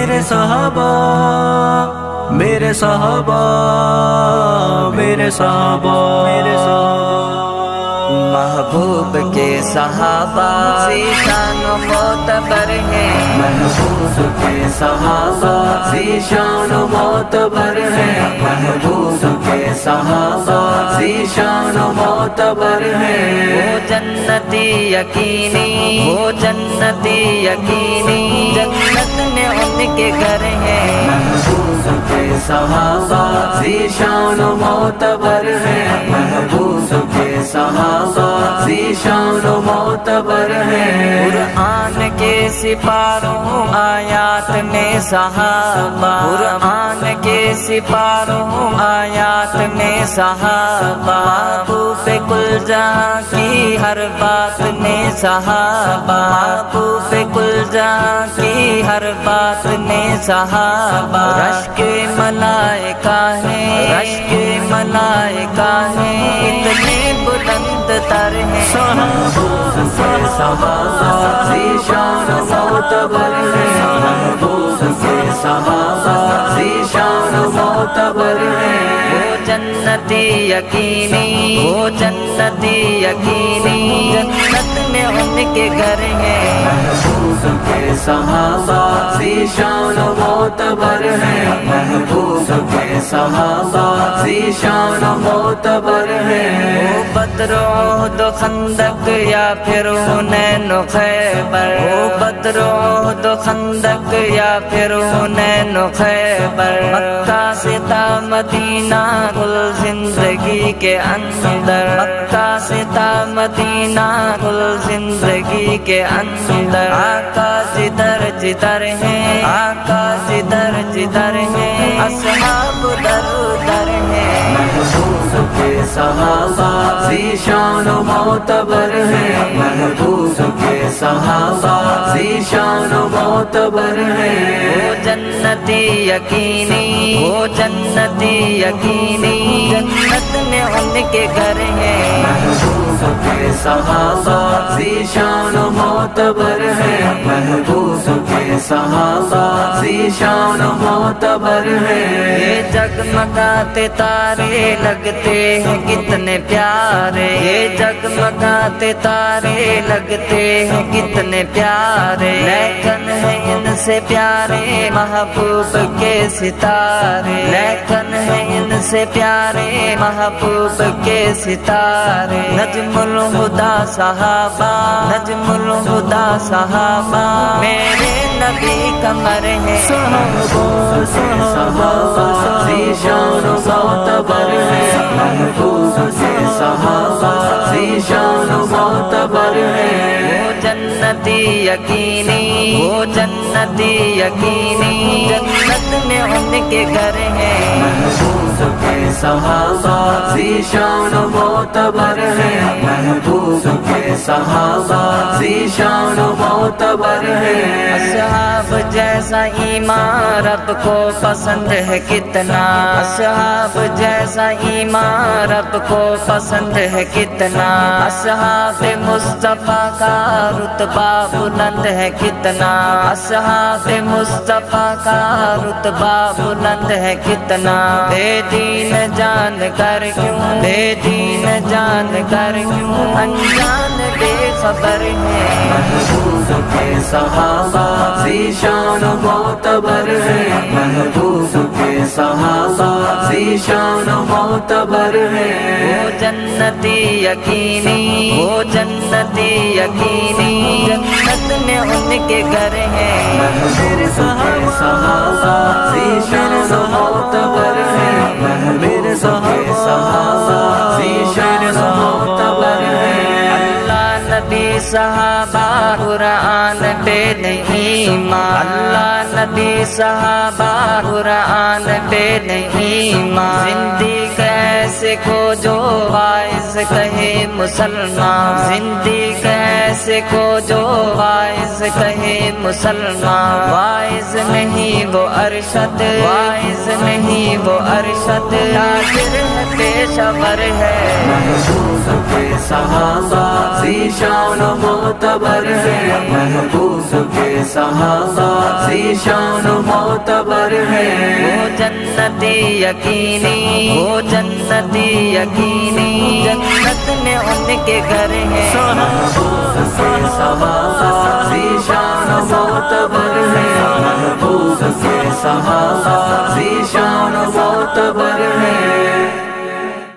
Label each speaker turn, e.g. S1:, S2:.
S1: میرے صحابہ میرے صحابہ میرے صحابہ میرے صحابہ
S2: محبوب کے صحابہ ذیشان و معتبر ہیں،
S1: محبوب کے صحابہ ذیشان و معتبر ہیں، محبوب کے صحابہ ذیشان و معتبر ہیں۔
S2: وہ جنتی یقینی، وہ جنتی یقینی، جنت میں ان کے گھر ہیں۔
S1: محبوب کے صحابہ ذیشان و معتبر ہیں، محبوب کے صحابہ ذیشان و معتبر ہیں۔
S2: قرآن کے سپاروں آیات میں صحابہ، قرآن کے سپاروں آیات میں صحابہ، محبوب کل جہاں کی ہر بات میں صحابہ، محبوب کل جہاں کی ہر بات میں صحابہ۔ رش کے ملائکہ ہیں، رش کے ملائکہ ہیں، اتنے بلند تر ہیں۔
S1: صحابہ ذیشان و معتبر ہیں، محبوب کے صحابہ ذیشان و معتبر ہیں۔
S2: وہ جنتی یقینی، وہ جنتی یقینی، جنت میں ان کے گھر ہیں۔
S1: محبوب کے صحابہ ذیشان و معتبر ہیں، محبوب کے صحابہ ذیشان و معتبر ہیں۔
S2: وہ بدر و احد و خندق یا پھر حنین و خیبر، وہ بدر و احد و خندق یا پھر حنین و خیبر، مکہ سے تا مدینہ کل زندگی کے اندر، مکہ سے تا مدینہ کل زندگی کے اندر، آقا جدھر جدھر ہیں، آقا جدھر جدھر ہیں، اصحاب در در ہیں۔
S1: محبوب کے صحابہ ذیشان و معتبر ہیں، محبوب کے صحابہ ذیشان و معتبر ہیں۔
S2: وہ جنتی یقینی، وہ جنتی یقینی، جنت میں ان کے گھر ہیں۔
S1: محبوب کے صحابہ ذیشان و معتبر ہیں، محبوب کے صحابہ ذیشان و معتبر ہیں۔
S2: یہ جگمگاتے تارے لگتے ہیں کتنے پیارے، یہ جگمگاتے تارے لگتے ہیں کتنے پیارے، لیکن ہیں ان سے پیارے محبوب کے ستارے، لیکن ہیں ان سے پیارے محبوب کے ستارے۔ نجم الہدیٰ صحابہ، نجم الہدیٰ صحابہ، میرے نبی قمر ہیں۔
S1: صحابہ ذیشان و معتبر ہیں، محبوب کے صحابہ ذیشان و معتبر ہیں۔
S2: وہ جنتی یقینی، وہ جنتی یقینی، جنت میں ان کے گھر ہیں۔
S1: محبوب کے صحابہ ذیشان و معتبر ہیں، محبوب کے صحابہ ذیشان و معتبر ہیں۔
S2: اصحاب جیسا ایمان رب کو پسند ہے کتنا، اصحاب جیسا ایمان رب کو پسند ہے کتنا، اصحاب مصطفیٰ کا رتبہ بلند ہے کتنا، اصحاب مصطفیٰ کا رتبہ بلند ہے کتنا۔ بے دین جان کر کیوں، بے دین جان کر کیوں، انجان بے خبر ہیں۔
S1: محبوب کے صحابہ ذیشان و معتبر ہیں، محبوب کے صحابہ ذیشان و معتبر ہیں۔
S2: وہ جنتی یقینی، وہ جنتی یقینی، جنت میں ان کے گھر ہیں۔
S1: محبوب کے صحابہ ذیشان و معتبر ہیں، محبوب کے صحابہ ذیشان و معتبر ہیں۔
S2: اللہ نبی صحابہ قرآن پہ نہیں مان، اللہ نبی صحابہ قرآن پہ نہیں مان، زندگی کیسے کو جو وائز کہے مسلمان، زندگی کیسے کو جو وائز کہے مسلمان، وائز نہیں وہ ارشد، وائز نہیں وہ ارشد، تاجر ہے پیشور ہے
S1: محبوب کے صحابہ ذیشان و معتبر ہے محبوب کے صحابہ ذیشان و معتبر ہے
S2: وہ جنتی یقینی وہ جنتی یقینی جنت میں ان کے گھر ہیں
S1: محبوب کے صحابہ ذیشان و معتبر ہے محبوب کے صحابہ ذیشان و معتبر ہے